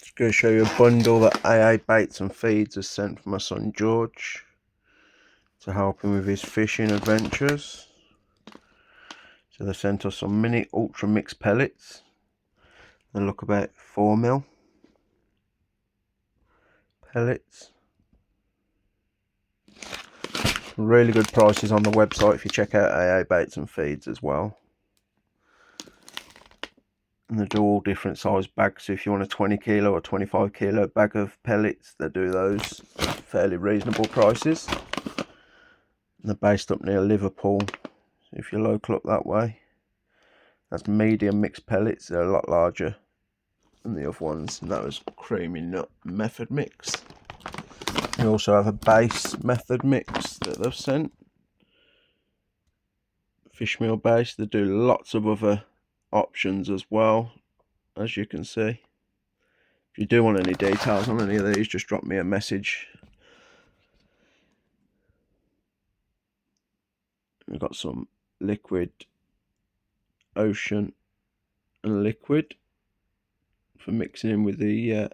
Just going to show you a bundle that AA Baits and Feeds has sent for my son George to help him with his fishing adventures. So they sent us some mini ultra mix pellets. They look about 4mm pellets. Really good prices on the website if you check out AA Baits and Feeds as well. And they do all different size bags, so if you want a 20 kilo or 25 kilo bag of pellets, they do those at fairly reasonable prices. And they're based up near Liverpool, so if you're local up that way. That's medium mixed pellets, they're a lot larger than the other ones, and that was creamy nut method mix. We also have a base method mix that they've sent, fish meal base. They do lots of other options as well, as you can see. If you do want any details on any of these, just drop me a message. We've got some liquid, ocean and liquid for mixing in with the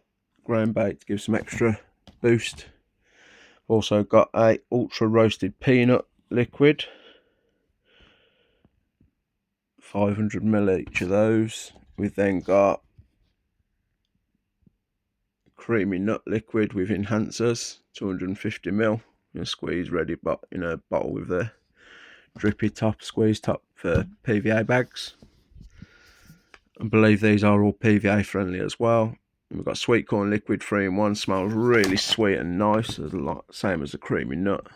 ground bait to give some extra boost. Also got a ultra roasted peanut liquid, 500ml each of those. We've then got creamy nut liquid with enhancers, 250ml in a squeeze ready in a bottle with the drippy top, squeeze top for PVA bags. I believe these are all PVA friendly as well. And we've got sweet corn liquid 3-in-1, smells really sweet and nice, a lot same as a creamy nut.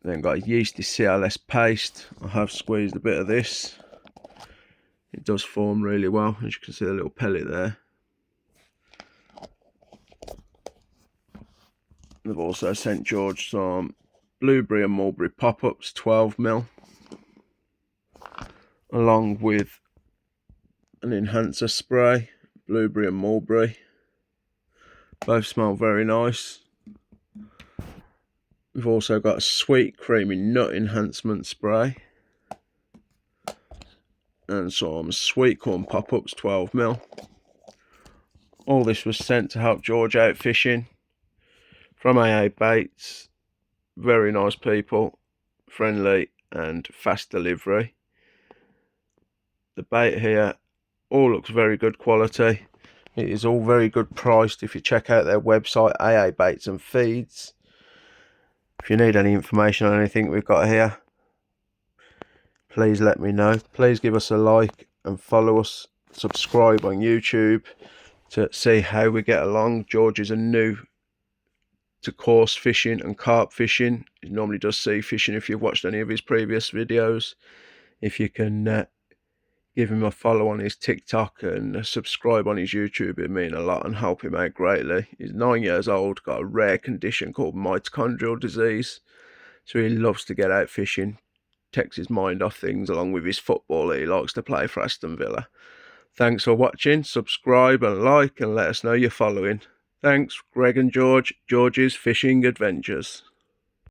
Then got a yeasty CLS paste. I have squeezed a bit of this. It does form really well, as you can see the little pellet there. They've also sent George some blueberry and mulberry pop-ups, 12mm, along with an enhancer spray, blueberry and mulberry. Both smell very nice. We've also got a sweet creamy nut enhancement spray and some sweet corn pop-ups, 12mm. All this was sent to help George out fishing from AA Baits. Very nice people, friendly and fast delivery. The bait here all looks very good quality. It is all very good priced if you check out their website, AA Baits and Feeds. If you need any information on anything we've got here, please let me know. Please give us a like and follow us, subscribe on YouTube to see how we get along. George is a new to coarse fishing and carp fishing. He normally does sea fishing if you've watched any of his previous videos. If you can give him a follow on his TikTok and subscribe on his YouTube, it'd mean a lot and help him out greatly. He's 9 years old, got a rare condition called mitochondrial disease, so he loves to get out fishing, takes his mind off things along with his football. He likes to play for Aston Villa. Thanks for watching. Subscribe and like and let us know you're following. Thanks, Greg and George, George's Fishing Adventures.